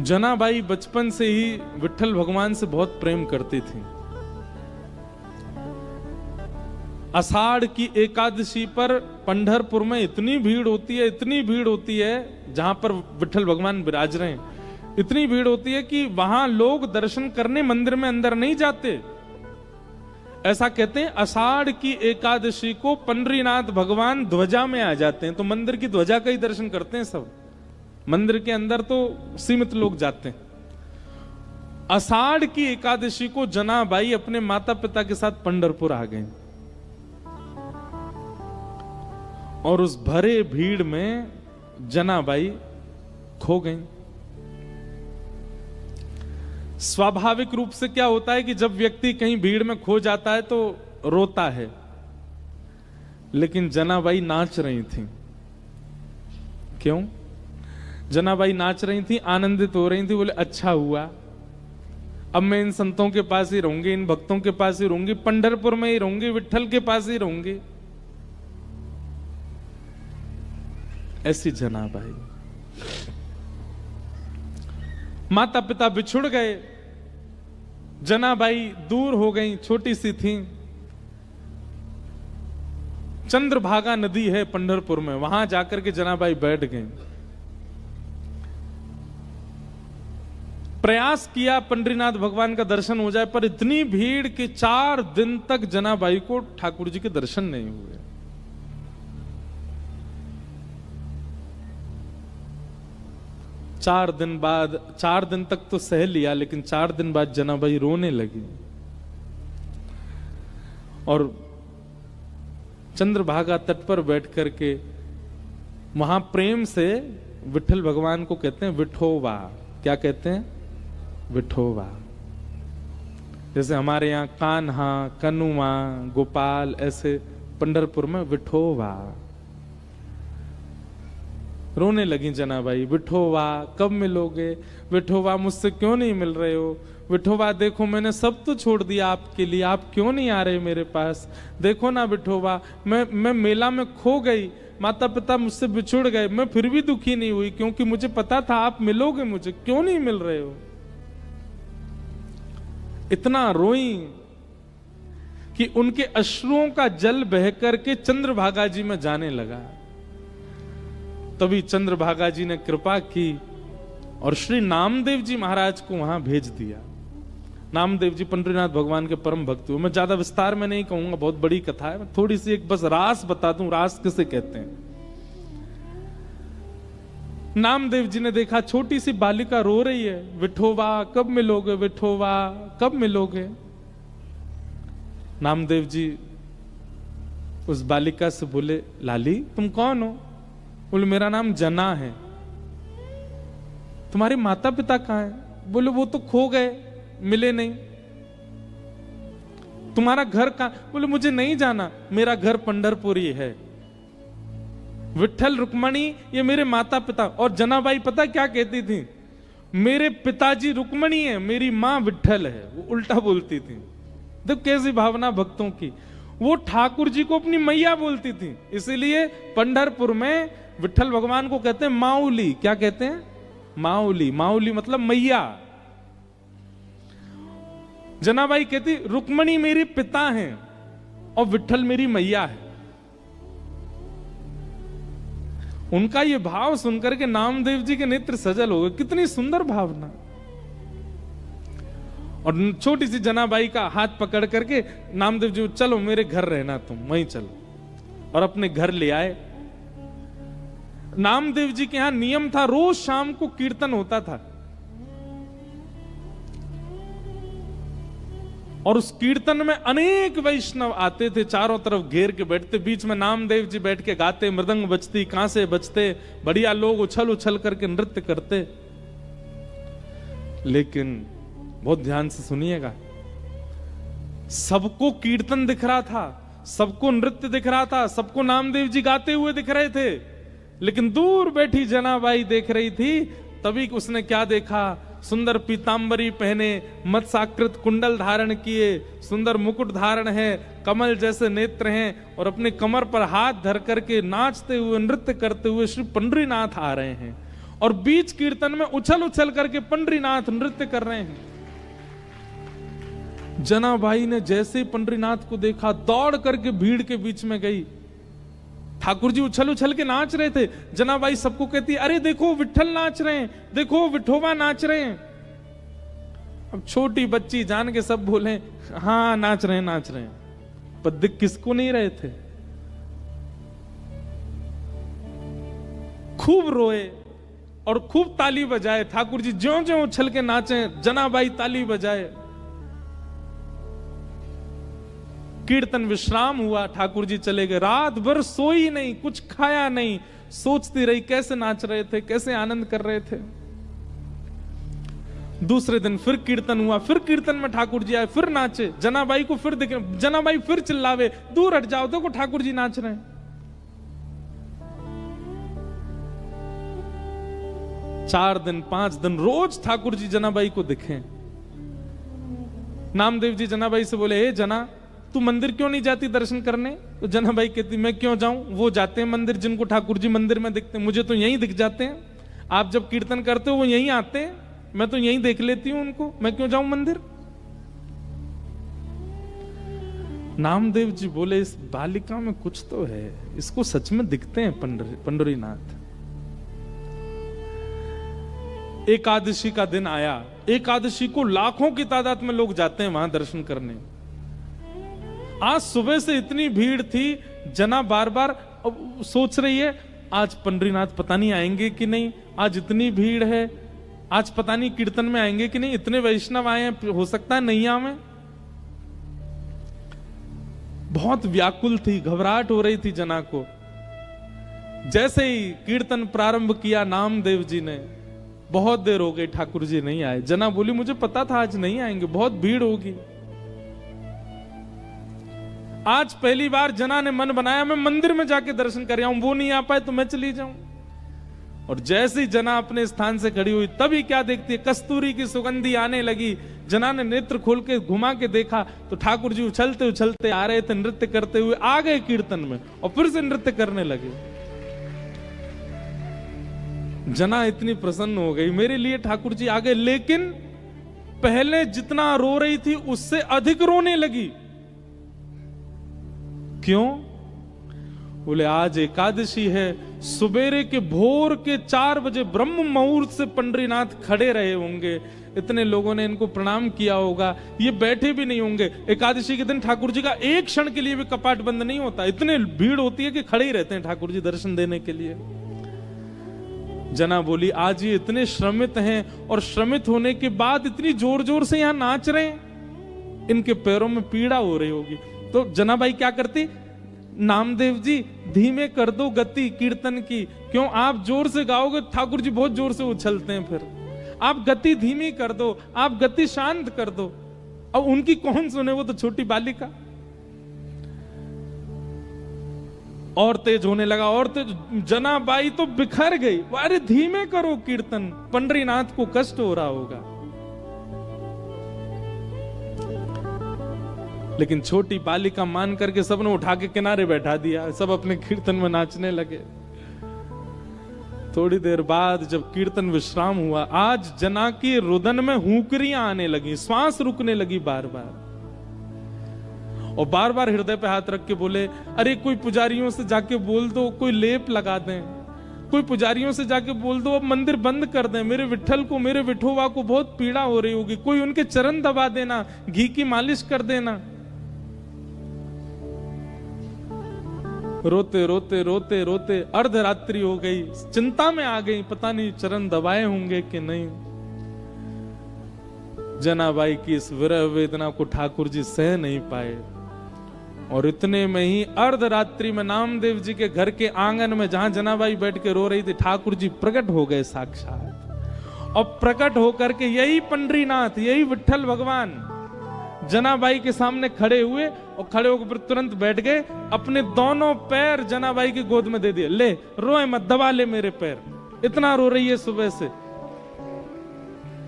जनाबाई बचपन से ही विट्ठल भगवान से बहुत प्रेम करती थी। आषाढ़ की एकादशी पर पंढरपुर में इतनी भीड़ होती है, इतनी भीड़ होती है, जहां पर विट्ठल भगवान विराज रहे हैं, इतनी भीड़ होती है कि वहां लोग दर्शन करने मंदिर में अंदर नहीं जाते। ऐसा कहते हैं आषाढ़ की एकादशी को पंडरीनाथ भगवान ध्वजा में आ जाते हैं, तो मंदिर की ध्वजा का ही दर्शन करते हैं सब। मंदिर के अंदर तो सीमित लोग जाते हैं। आषाढ़ की एकादशी को जनाबाई अपने माता पिता के साथ पंढरपुर आ गए और उस भरे भीड़ में जनाबाई खो गई। स्वाभाविक रूप से क्या होता है कि जब व्यक्ति कहीं भीड़ में खो जाता है तो रोता है, लेकिन जनाबाई नाच रही थी। क्यों? जनाबाई नाच रही थी, आनंदित हो रही थी, बोले अच्छा हुआ, अब मैं इन संतों के पास ही रहूंगी, इन भक्तों के पास ही रहूंगी, पंढरपुर में ही रहूंगी, विट्ठल के पास ही रहूंगी। ऐसी जनाबाई। माता पिता बिछुड़ गए, जनाबाई दूर हो गई, छोटी सी थी। चंद्रभागा नदी है पंढरपुर में, वहां जाकर के जनाबाई बैठ गई। प्रयास किया पंडरीनाथ भगवान का दर्शन हो जाए, पर इतनी भीड़ कि 4 दिन तक जनाबाई को ठाकुर जी के दर्शन नहीं हुए। चार दिन तक तो सह लिया, लेकिन 4 दिन बाद जनाबाई रोने लगी और चंद्रभागा तट पर बैठ करके वहां प्रेम से विट्ठल भगवान को कहते हैं विठोवा। क्या कहते हैं? विठोवा। जैसे हमारे यहाँ कान्हा, कनुआ, गोपाल, ऐसे पंढरपुर में विठोवा। रोने लगी जनाबाई, विठोवा कब मिलोगे? विठोवा मुझसे क्यों नहीं मिल रहे हो? विठोवा देखो मैंने सब तो छोड़ दिया आपके लिए, आप क्यों नहीं आ रहे मेरे पास? देखो ना विठोवा, मैं मेला में खो गई, माता पिता मुझसे बिछुड़ गए, मैं फिर भी दुखी नहीं हुई क्योंकि मुझे पता था आप मिलोगे मुझे, क्यों नहीं मिल रहे हो? इतना रोई कि उनके अश्रुओं का जल बहकर के चंद्रभागा जी में जाने लगा। तभी चंद्रभागा जी ने कृपा की और श्री नामदेव जी महाराज को वहां भेज दिया। नामदेव जी पंडरीनाथ भगवान के परम भक्त हुए। मैं ज्यादा विस्तार में नहीं कहूंगा, बहुत बड़ी कथा है, मैं थोड़ी सी एक बस रास बता दूं, रास किसे कहते हैं। नामदेव जी ने देखा छोटी सी बालिका रो रही है, विठोवा कब मिलोगे? विठोवा कब मिलोगे? नामदेव जी उस बालिका से बोले, लाली तुम कौन हो? बोले मेरा नाम जना है। तुम्हारे माता पिता कहाँ हैं? बोले वो तो खो गए, मिले नहीं। तुम्हारा घर कहाँ? बोले मुझे नहीं जाना, मेरा घर पंढरपुर ही है। विट्ठल रुक्मणी ये मेरे माता पिता। और जनाबाई पता क्या कहती थी? मेरे पिताजी रुक्मणी है, मेरी मां विट्ठल है। वो उल्टा बोलती थी। देखो कैसी भावना भक्तों की। वो ठाकुर जी को अपनी मैया बोलती थी। इसीलिए पंढरपुर में विट्ठल भगवान को कहते हैं माउली। क्या कहते हैं? माउली। माउली मतलब मैया। जनाबाई कहती रुक्मणी मेरे पिता हैं और विट्ठल मेरी मैया है। उनका ये भाव सुनकर के नामदेव जी के नेत्र सजल हो गए। कितनी सुंदर भावना। और छोटी सी जनाबाई का हाथ पकड़ करके नामदेव जी, चलो मेरे घर रहना, तुम वहीं चलो, और अपने घर ले आए। नामदेव जी के यहां नियम था, रोज शाम को कीर्तन होता था और उस कीर्तन में अनेक वैष्णव आते थे, चारों तरफ घेर के बैठते, बीच में नामदेव जी बैठ के गाते, मृदंग बजती, कांसे बजते, बढ़िया लोग उछल उछल करके नृत्य करते। लेकिन बहुत ध्यान से सुनिएगा, सबको कीर्तन दिख रहा था, सबको नृत्य दिख रहा था, सबको नामदेव जी गाते हुए दिख रहे थे, लेकिन दूर बैठी जनाबाई देख रही थी। तभी उसने क्या देखा? सुंदर पीतांबरी पहने, मत्स्याकृत कुंडल धारण किए, सुंदर मुकुट धारण है, कमल जैसे नेत्र हैं और अपने कमर पर हाथ धर करके नाचते हुए, नृत्य करते हुए श्री पंडरीनाथ आ रहे हैं। और बीच कीर्तन में उछल उछल करके पंडरीनाथ नृत्य कर रहे हैं। जनाबाई ने जैसे ही पंडरीनाथ को देखा दौड़ करके भीड़ के बीच में गई। ठाकुर जी उछल उछल के नाच रहे थे। जनाबाई सबको कहती, अरे देखो विठल नाच रहे हैं, देखो विठोबा नाच रहे हैं। अब छोटी बच्ची जान के सब बोले हाँ नाच रहे हैं नाच रहे हैं, पर दिख किसको नहीं रहे थे। खूब रोए और खूब ताली बजाए। ठाकुर जी ज्यों ज्यों उछल के नाचे, जनाबाई ताली बजाए। कीर्तन विश्राम हुआ, ठाकुर जी चले गए। रात भर सोई नहीं, कुछ खाया नहीं, सोचती रही कैसे नाच रहे थे, कैसे आनंद कर रहे थे। दूसरे दिन फिर कीर्तन हुआ, फिर कीर्तन में ठाकुर जी आए, फिर नाचे। जनाबाई को फिर दिखे, जनाबाई फिर चिल्लावे, दूर हट जाओ, देखो ठाकुर जी नाच रहे हैं। 4 दिन 5 दिन रोज ठाकुर जी जनाबाई को दिखे। नामदेव जी जनाबाई से बोले, हे जना तू मंदिर क्यों नहीं जाती दर्शन करने? तो जनाबाई कहती, मैं क्यों जाऊं, वो जाते हैं मंदिर, जिनको ठाकुर जी मंदिर में दिखते हैं, मुझे तो यहीं दिख जाते हैं। आप जब कीर्तन करते हो वो यहीं आते हैं, मैं तो यहीं देख लेती हूं उनको, मैं क्यों जाऊं मंदिर? नामदेव जी बोले, इस बालिका में कुछ तो है, इसको सच में दिखते हैं पंडरीनाथ। एकादशी का दिन आया। एकादशी को लाखों की तादाद में लोग जाते हैं वहां दर्शन करने। आज सुबह से इतनी भीड़ थी, जना बार बार सोच रही है आज पंडरीनाथ पता नहीं आएंगे कि नहीं, आज इतनी भीड़ है, आज पता नहीं कीर्तन में आएंगे कि नहीं, इतने वैष्णव आए हैं, हो सकता है नहीं आवे। बहुत व्याकुल थी, घबराहट हो रही थी जना को। जैसे ही कीर्तन प्रारंभ किया नामदेव जी ने, बहुत देर हो गई ठाकुर जी नहीं आए। जना बोली, मुझे पता था आज नहीं आएंगे, बहुत भीड़ होगी। आज पहली बार जना ने मन बनाया मैं मंदिर में जाके दर्शन कर आऊं, वो नहीं आ पाए तो मैं चली जाऊं। और जैसे ही जना अपने स्थान से खड़ी हुई, तभी क्या देखती है, कस्तूरी की सुगंधी आने लगी। जना ने नेत्र खोल के घुमा के देखा तो ठाकुर जी उछलते उछलते आ रहे थे, नृत्य करते हुए आ गए कीर्तन में और फिर से नृत्य करने लगे। जना इतनी प्रसन्न हो गई, मेरे लिए ठाकुर जी आ गए। लेकिन पहले जितना रो रही थी उससे अधिक रोने लगी। क्यों? बोले आज एकादशी है, सुबेरे के भोर के 4 बजे ब्रह्म मुहूर्त से पंडरीनाथ खड़े रहे होंगे, इतने लोगों ने इनको प्रणाम किया होगा, ये बैठे भी नहीं होंगे। एकादशी के दिन ठाकुर जी का एक क्षण के लिए भी कपाट बंद नहीं होता, इतने भीड़ होती है कि खड़े ही रहते हैं ठाकुर जी दर्शन देने के लिए। जना बोली आज ये इतने श्रमित हैं और श्रमित होने के बाद इतनी जोर जोर से यहां नाच रहे हैं, इनके पैरों में पीड़ा हो रही होगी। तो जनाबाई क्या करती, नामदेव जी धीमे कर दो गति कीर्तन की, क्यों आप जोर से गाओगे ठाकुर जी बहुत जोर से उछलते हैं, फिर आप गति धीमी कर दो, आप गति शांत कर दो। अब उनकी कौन सुने, वो तो छोटी बालिका। और तेज होने लगा और तेज, जनाबाई तो बिखर गई, अरे धीमे करो कीर्तन, पंडरीनाथ को कष्ट हो रहा होगा। लेकिन छोटी बालिका मान करके सबने उठा के किनारे बैठा दिया, सब अपने कीर्तन में नाचने लगे। थोड़ी देर बाद जब कीर्तन विश्राम हुआ, आज जना की रुदन में हुंकरियां आने लगी, श्वास रुकने लगी बार बार, और बार बार हृदय पे हाथ रख के बोले, अरे कोई पुजारियों से जाके बोल दो कोई लेप लगा दें, कोई पुजारियों से जाके बोल दो अब मंदिर बंद कर दें, मेरे विठल को, मेरे विठोबा को बहुत पीड़ा हो रही होगी, कोई उनके चरण दबा देना, घी की मालिश कर देना। रोते रोते रोते रोते अर्धरात्रि हो गई, चिंता में आ गई, पता नहीं चरण दबाए होंगे कि नहीं। जनाबाई की इस विरह वेदना को ठाकुर जी सह नहीं पाए, और इतने में ही अर्धरात्रि में नामदेव जी के घर के आंगन में जहां जनाबाई बैठ के रो रही थी, ठाकुर जी प्रकट हो गए साक्षात। और प्रकट होकर के यही पंडरीनाथ, यही विठल भगवान जनाबाई के सामने खड़े हुए, और खड़े होकर तुरंत बैठ गए, अपने दोनों पैर जनाबाई की गोद में दे दिए, ले रोए मत, दबा ले मेरे पैर, इतना रो रही है सुबह से।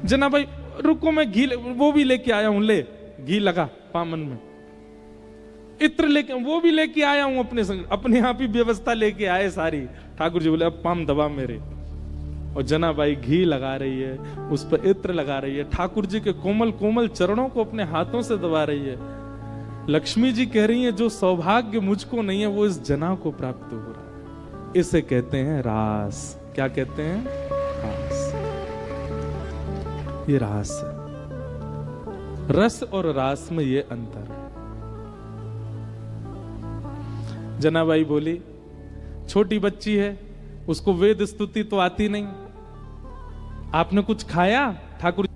जनाबाई रुको मैं घी वो भी लेके आया हूं, ले घी लगा पामन में, इत्र लेके वो भी लेके आया हूं अपने संग, अपने आप ही व्यवस्था लेके आए सारी। ठाकुर जी बोले अब पाम दबा मेरे। और जनाबाई घी लगा रही है, उस पर इत्र लगा रही है, ठाकुर जी के कोमल कोमल चरणों को अपने हाथों से दबा रही है। लक्ष्मी जी कह रही है जो सौभाग्य मुझको नहीं है वो इस जना को प्राप्त हो रहा है। इसे कहते हैं रास। क्या कहते हैं? रास। ये रास है। रस और रास में ये अंतर है। जनाबाई बोली छोटी बच्ची है, उसको वेद स्तुति तो आती नहीं। आपने कुछ खाया? ठाकुर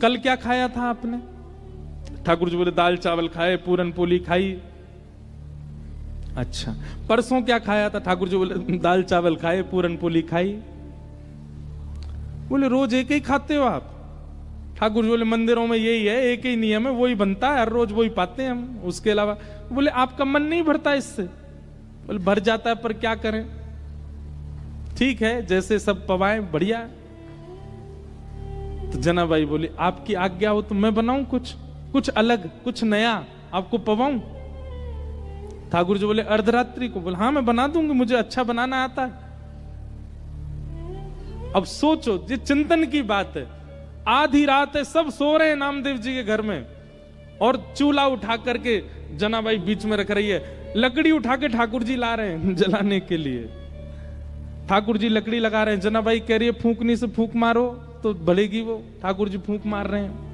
कल क्या खाया था आपने? ठाकुर जी बोले दाल चावल खाए, पूरन पोली खाई। अच्छा, परसों क्या खाया था? ठाकुर जी बोले दाल चावल खाए, पूरन पोली खाई। बोले रोज एक ही खाते हो आप? ठाकुर जी बोले मंदिरों में यही है, एक ही नियम है, वही बनता है, हर रोज वही पाते हैं हम, उसके अलावा। बोले आपका मन नहीं भरता इससे? बोले भर जाता है, पर क्या करें, ठीक है जैसे सब पवाएं, बढ़िया। तो जनाबाई बोली आपकी आज्ञा हो तो मैं बनाऊं कुछ अलग, कुछ नया आपको पवाऊं। ठाकुर जी बोले अर्धरात्रि को? बोले हाँ मैं बना दूंगी, मुझे अच्छा बनाना आता है। अब सोचो, ये चिंतन की बात है। आधी रात है, सब सो रहे हैं नामदेव जी के घर में, और चूल्हा उठा करके जनाबाई बीच में रख रही है। लकड़ी उठा के ठाकुर जी ला रहे हैं जलाने के लिए। ठाकुर जी लकड़ी लगा रहे हैं, जनाबाई कह रही है फूंकनी से फूंक मारो तो भलेगी वो। ठाकुर जी फूंक मार रहे हैं।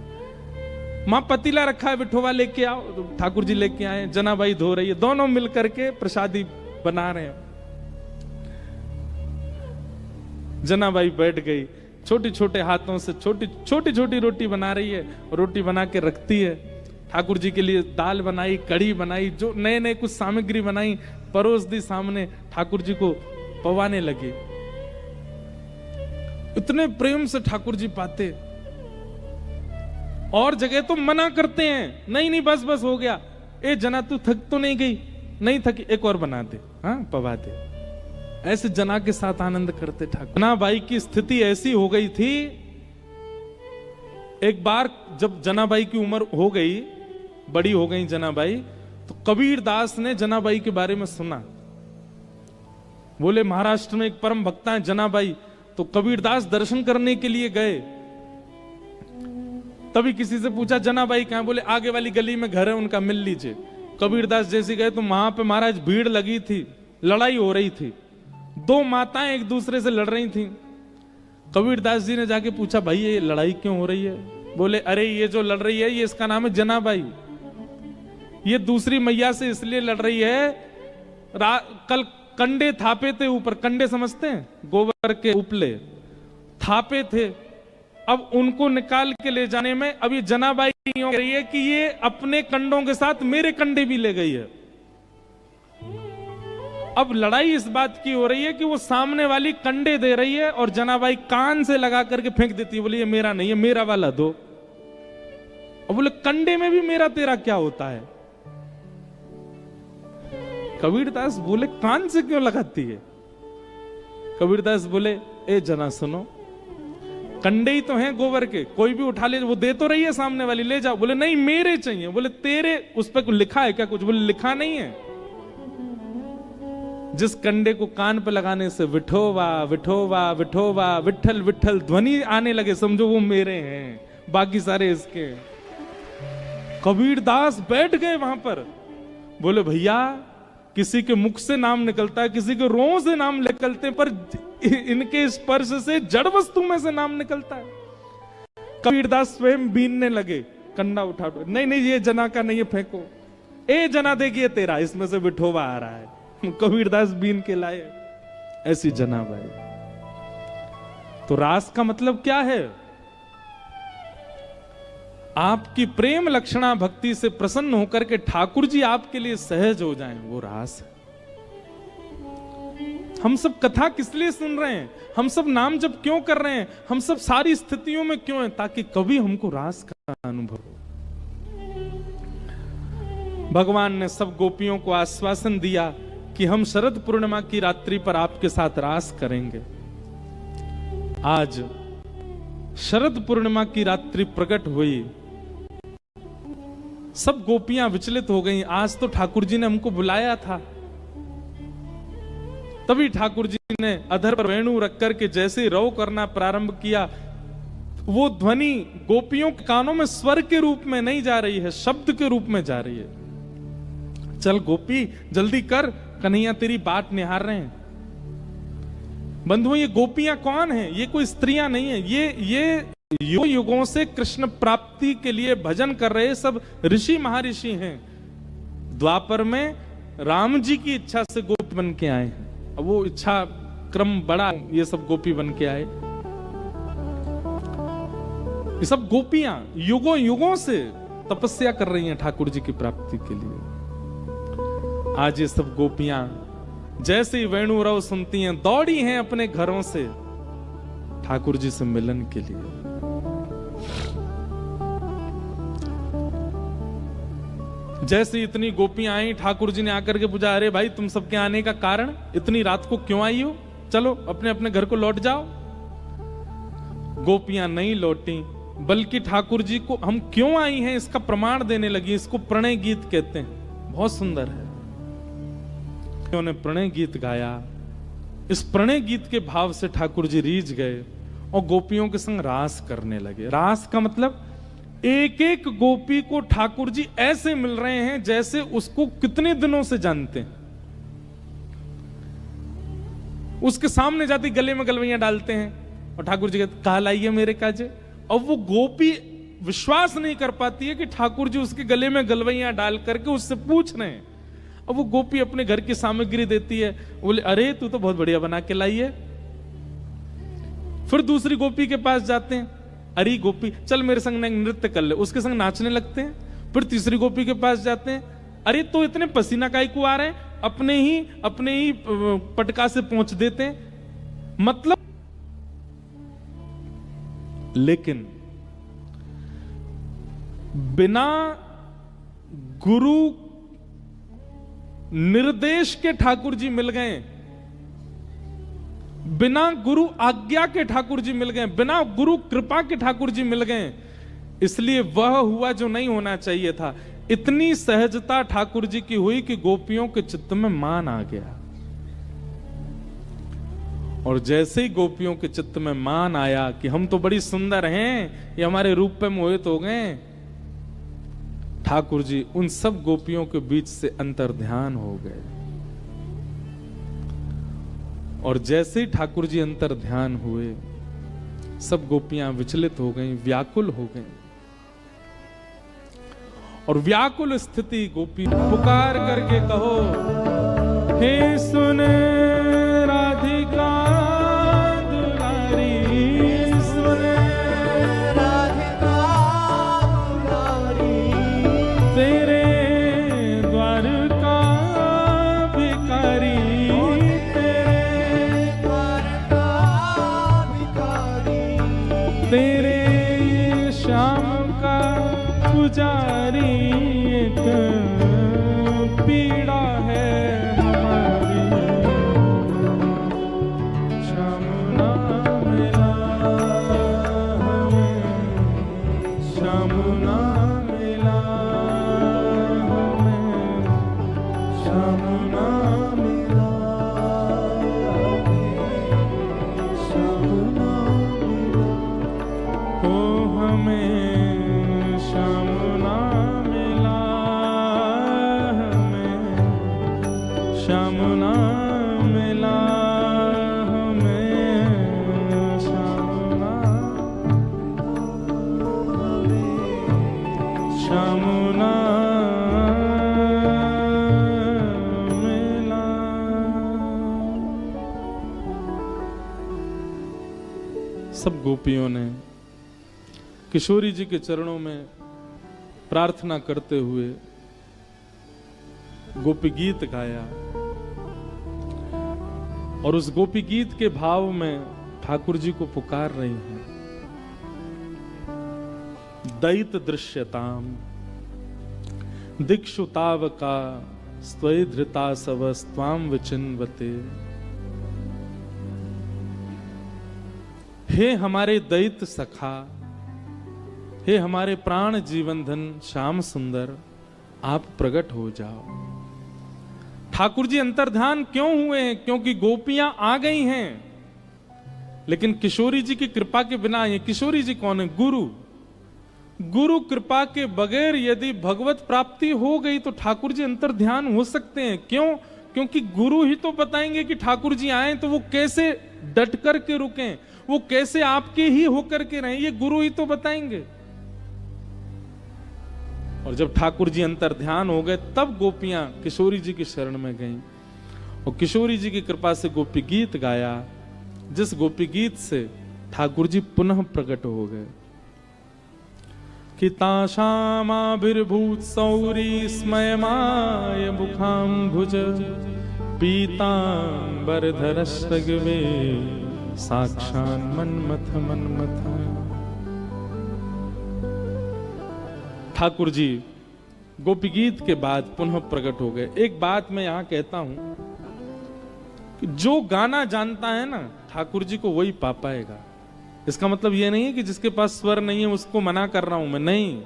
मां पतीला रखा है, बिठोवा लेके आओ, तो ठाकुर जी लेके आए। जनाबाई धो रही है, दोनों मिलकर के प्रसादी बना रहे हैं। जनाबाई बैठ गई, छोटी छोटे हाथों से छोटी छोटी रोटी बना रही है, रोटी बना के रखती है। ठाकुर जी के लिए दाल बनाई, कढ़ी बनाई, जो नए नए कुछ सामग्री बनाई, परोस दी सामने। ठाकुर जी को पवाने लगी। इतने प्रेम से ठाकुर जी पाते। और जगह तो मना करते हैं, नहीं नहीं बस बस हो गया, ए जना तू थक तो नहीं गई? नहीं थकी, एक और बना दे, हाँ पवा दे। ऐसे जना के साथ आनंद करते ठाकुर। जनाबाई की स्थिति ऐसी हो गई थी, एक बार जब जनाबाई की उम्र हो गई, बड़ी हो गई जनाबाई, तो कबीर दास ने जनाबाई के बारे में सुना। बोले महाराष्ट्र में एक परम भक्ता है जनाबाई, तो कबीर दास दर्शन करने के लिए गए। तभी किसी से पूछा जनाबाई कहां? बोले आगे वाली गली में घर है उनका, मिल लीजिए। कबीर दास जैसे गए तो वहां पे महाराज भीड़ लगी थी, लड़ाई हो रही थी, दो माताएं एक दूसरे से लड़ रही थी। कबीर दास जी ने जाके पूछा भाई ये लड़ाई क्यों हो रही है? बोले अरे ये जो लड़ रही है ये इसका नाम है जनाबाई, ये दूसरी मैया से इसलिए लड़ रही है, कल कंडे थापे थे ऊपर, कंडे समझते हैं, गोबर के उपले थापे थे, अब उनको निकाल के ले जाने में अब ये जनाबाई कह रही है कि ये अपने कंडों के साथ मेरे कंडे भी ले गई है। अब लड़ाई इस बात की हो रही है कि वो सामने वाली कंडे दे रही है और जनाबाई कान से लगा करके फेंक देती है, बोली ये मेरा नहीं है, मेरा वाला दो। अब बोले कंडे में भी मेरा तेरा क्या होता है? कबीरदास बोले कान से क्यों लगाती है? कबीरदास बोले ए जना सुनो, कंडे ही तो हैं गोबर के, कोई भी उठा ले, वो दे तो रही है सामने वाली, ले जाओ। बोले नहीं मेरे चाहिए। बोले तेरे उस पर कुछ लिखा है क्या? कुछ। बोले लिखा नहीं है। जिस कंडे को कान पे लगाने से विठोवा विठोवा विठोवा विठल विठल ध्वनि आने लगे, समझो वो मेरे हैं, बाकी सारे इसके। कबीरदास बैठ गए वहां पर। बोले भैया किसी के मुख से नाम निकलता है, किसी के रों से नाम निकलते, पर इनके स्पर्श से जड़ वस्तु में से नाम निकलता है। कबीरदास स्वयं बीनने लगे, कंडा उठा, नहीं नहीं ये जना का नहीं है, फेंको। ए जना देखिए तेरा, इसमें से विठोवा आ रहा है। कबीरदास बीन के लाए। ऐसी जनाबाई। तो रास का मतलब क्या है? आपकी प्रेम लक्षणा भक्ति से प्रसन्न होकर के ठाकुर जी आपके लिए सहज हो जाएं, वो रास है। हम सब कथा किस लिए सुन रहे हैं? हम सब नाम जप क्यों कर रहे हैं? हम सब सारी स्थितियों में क्यों हैं? ताकि कभी हमको रास का अनुभव हो। भगवान ने सब गोपियों को आश्वासन दिया कि हम शरद पूर्णिमा की रात्रि पर आपके साथ रास करेंगे। आज शरद पूर्णिमा की रात्रि प्रकट हुई, सब गोपियां विचलित हो गईं। आज तो ठाकुर जी ने हमको बुलाया था, तभी ठाकुर जी ने अधर पर वेणु रख करके जैसे रव करना प्रारंभ किया, वो ध्वनि गोपियों के कानों में स्वर के रूप में नहीं जा रही है, शब्द के रूप में जा रही है। चल गोपी जल्दी कर, कन्हैया तेरी बाट निहार रहे हैं। बंधुओं, ये गोपियां कौन हैं? ये कोई स्त्रियां नहीं है, ये युगों से कृष्ण प्राप्ति के लिए भजन कर रहे सब ऋषि महर्षि हैं। द्वापर में राम जी की इच्छा से गोपी बन के आए हैं, अब वो इच्छा क्रम बड़ा, ये सब गोपी बन के आए। ये सब गोपियां युगों युगों से तपस्या कर रही हैं ठाकुर जी की प्राप्ति के लिए। आज ये सब गोपियां जैसे ही वेणु रव सुनती हैं, दौड़ी हैं अपने घरों से ठाकुर जी से मिलन के लिए। जैसे इतनी गोपियां आई, ठाकुर जी ने आकर के पूछा, अरे भाई तुम सबके आने का कारण, इतनी रात को क्यों आई हो? चलो अपने अपने घर को लौट जाओ। गोपियां नहीं लौटी, बल्कि ठाकुर जी को हम क्यों आई हैं इसका प्रमाण देने लगी। इसको प्रणय गीत कहते हैं, बहुत सुंदर है। उन्होंने प्रणय गीत गाया। इस प्रणय गीत के भाव से ठाकुर जी रीझ गए और गोपियों के संग रास करने लगे। रास का मतलब एक एक गोपी को ठाकुर जी ऐसे मिल रहे हैं जैसे उसको कितने दिनों से जानते हैं। उसके सामने जाती गले में गलवैयां डालते हैं और ठाकुर जी कहते कहा लाइए मेरे काजे। और वो गोपी विश्वास नहीं कर पाती है कि ठाकुर जी उसके गले में गलवैयां डाल करके उससे पूछ रहे हैं। अब वो गोपी अपने घर की सामग्री देती है, बोले अरे तू तो बहुत बढ़िया बना के लाई है। फिर दूसरी गोपी के पास जाते हैं, अरे गोपी चल मेरे संग नृत्य कर ले, उसके संग नाचने लगते हैं। फिर तीसरी गोपी के पास जाते हैं, अरे तो इतने पसीना काहे को आ रहे हैं, अपने ही पटका से पहुंच देते हैं। मतलब लेकिन बिना गुरु निर्देश के ठाकुर जी मिल गए, बिना गुरु आज्ञा के ठाकुर जी मिल गए, बिना गुरु कृपा के ठाकुर जी मिल गए। इसलिए वह हुआ जो नहीं होना चाहिए था। इतनी सहजता ठाकुर जी की हुई कि गोपियों के चित्त में मान आ गया। और जैसे ही गोपियों के चित्त में मान आया कि हम तो बड़ी सुंदर हैं, ये हमारे रूप पे मोहित हो गए, ठाकुर जी उन सब गोपियों के बीच से अंतर्ध्यान हो गए। और जैसे ही ठाकुर जी अंतर्ध्यान हुए, सब गोपियां विचलित हो गईं, व्याकुल हो गईं। और व्याकुल स्थिति गोपी पुकार करके कहो, हे सुन राधिका दुलारी, सुन राधिका दुलारी, तेरे द्वार का भिखारी, तेरे द्वार का भिखारी, तेरे श्याम का पुजारी, एक पीड़ा है हमारी, श्याम ना मिला हमें, श्याम ना मिला हमें, श्याम ना मिला हमें, श्याम ना मिला हो हमें, श्याम ना मिला हमें, श्याम ना मिला हमें, श्याम ना श्याम ना मिला। सब गोपियों ने किशोरी जी के चरणों में प्रार्थना करते हुए गोपी गीत गाया। और उस गोपी गीत के भाव में ठाकुर जी को पुकार रही हैं, दैत दृश्यताम दिक्षु तावका स्त्वयि धृता सवस्त्वाम विचिन्वते। हे हमारे दैत सखा, हे हमारे प्राण जीवन धन श्याम सुंदर, आप प्रकट हो जाओ। ठाकुर जी अंतर्ध्यान क्यों हुए हैं? क्योंकि गोपियां आ गई हैं। लेकिन किशोरी जी की कृपा के बिना, ये किशोरी जी कौन है? गुरु। गुरु कृपा के बगैर यदि भगवत प्राप्ति हो गई तो ठाकुर जी अंतर्ध्यान हो सकते हैं। क्यों? क्योंकि गुरु ही तो बताएंगे कि ठाकुर जी आए तो वो कैसे डट कर के रुकें, वो कैसे आपके ही होकर के रहें, ये गुरु ही तो बताएंगे। और जब ठाकुर जी अंतर्ध्यान हो गए तब गोपियां किशोरी जी की शरण में गईं और किशोरी जी की कृपा से गोपी गीत गाया, जिस गोपी गीत से ठाकुर जी पुनः प्रकट हो गए। कि ताशामाभिर्भूत सौरी स्मयमाय मुखाम्भुज पीतांबरधरश्रगवे साक्षान् मन्मथ मन्मथ। ठाकुर जी गोपी गीत के बाद पुनः प्रकट हो गए। एक बात मैं यहां कहता हूं कि जो गाना जानता है ना ठाकुर जी को वही पा पाएगा। इसका मतलब यह नहीं है कि जिसके पास स्वर नहीं है उसको मना कर रहा हूं मैं, नहीं।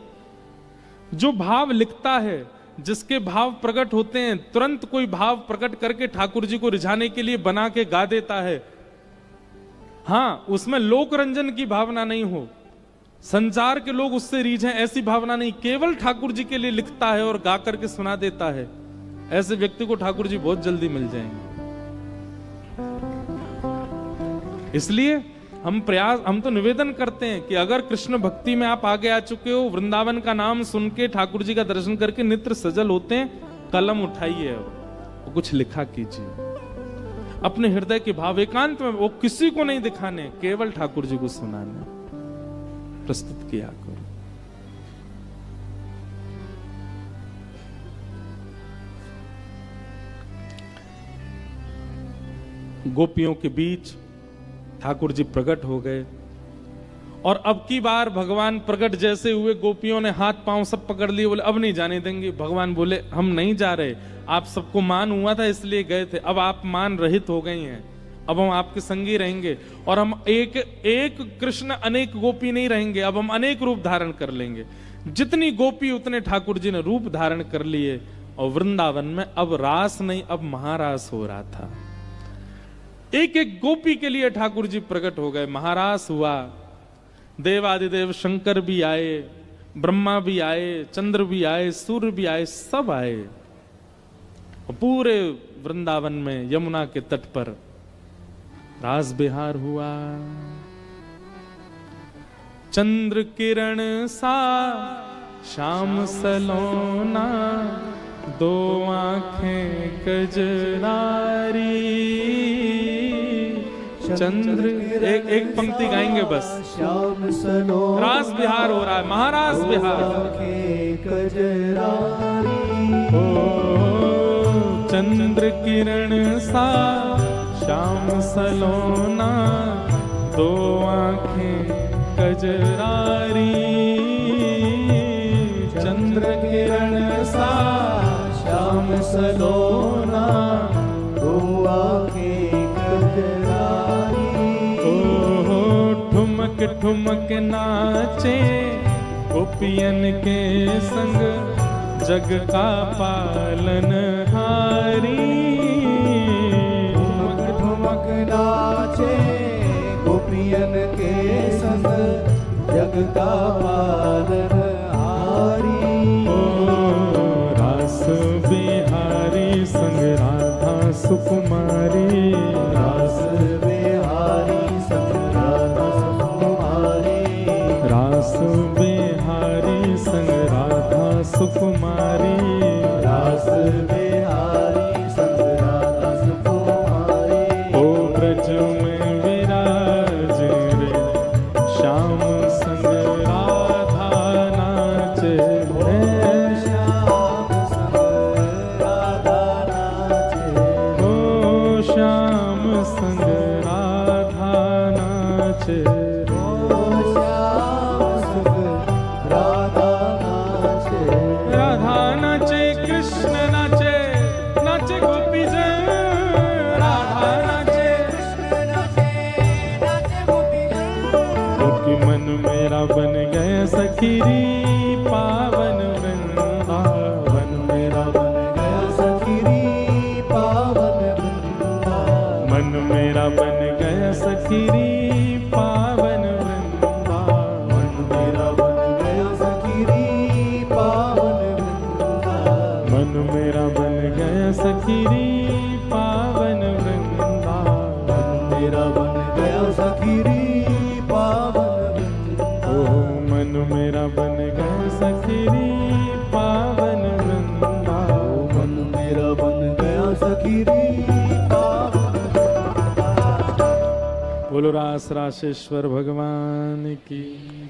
जो भाव लिखता है, जिसके भाव प्रकट होते हैं, तुरंत कोई भाव प्रकट करके ठाकुर जी को रिझाने के लिए बना के गा देता है। हां, उसमें लोक रंजन की भावना नहीं हो, संसार के लोग उससे रीझें, ऐसी भावना नहीं, केवल ठाकुर जी के लिए लिखता है और गा करके सुना देता है। ऐसे व्यक्ति को ठाकुर जी बहुत जल्दी मिल जाएंगे। इसलिए हम तो निवेदन करते हैं कि अगर कृष्ण भक्ति में आप आगे आ चुके हो, वृंदावन का नाम सुन के ठाकुर जी का दर्शन करके नेत्र सजल होते हैं, कलम उठाइए और कुछ लिखा कीजिए। अपने हृदय के भाव एकांत में, वो किसी को नहीं दिखाने, केवल ठाकुर जी को सुनाने, प्रस्तुत किया करो। गोपियों के बीच ठाकुर जी प्रकट हो गए और अब की बार भगवान प्रकट जैसे हुए, गोपियों ने हाथ पांव सब पकड़ लिए, बोले अब नहीं जाने देंगे। भगवान बोले हम नहीं जा रहे, आप सबको मान हुआ था इसलिए गए थे, अब आप मान रहित हो गई हैं, अब हम आपके संगी रहेंगे और हम एक कृष्ण अनेक गोपी नहीं रहेंगे, अब हम अनेक रूप धारण कर लेंगे। जितनी गोपी उतने ठाकुर जी ने रूप धारण कर लिए और वृंदावन में अब रास नहीं, अब महारास हो रहा था। एक एक गोपी के लिए ठाकुर जी प्रकट हो गए, महारास हुआ। देवादिदेव शंकर भी आए, ब्रह्मा भी आए, चंद्र भी आए, सूर्य भी आए, सब आए। पूरे वृंदावन में यमुना के तट पर रास बिहार हुआ। चंद्र किरण सा श्याम सलोना, दो आंखें कजरारी। चंद्र एक पंक्ति गाएंगे बस। श्याम सलोना, रास बिहार हो रहा है, महारास बिहार। ओ चंद्र किरण सा श्याम सलोना, दो आंखें कजरारी। चंद्र किरण सा श्याम सलोना, दो आंखें कजरारी। ओ ठुमक ठुमक नाचे गोपियन के संग, जग का पालन हारी। ठुमक ठुमक नाचे गोपियन के संग, जग का पालन हारी। ओ रास बिहारी संग राधा सुकुमारी। रास बिहारी संग राधा सुकुमारी। रास बिहारी संग राधा सुकुमारी। रास बिहारी संग राधा सुकुमारी। ओ ब्रज में विराज रे, श्याम संग राधा नाचे रे। श्याम संग राधा नाचे। ओ श्याम संग राधा नाचे। ओ श्याम संग राधा नाचे। राधा नाचे, कृष्ण नाचे, नाचे गोपी जन। राधा नाचे, कृष्ण नाचे, नाचे गोपी जन। क्योंकि मन मेरा बन गया सखीरी, पावन वृंदावन मेरा बन गया सखीरी, सखीरी पावन वृंदावन। मेरा बन गया सखीरी पावन ओ मन मेरा बन गया सखीरी पावन वृंदावन। मन मेरा बन गया सखीरी पावन। बोलो रास रासेश्वर भगवान की।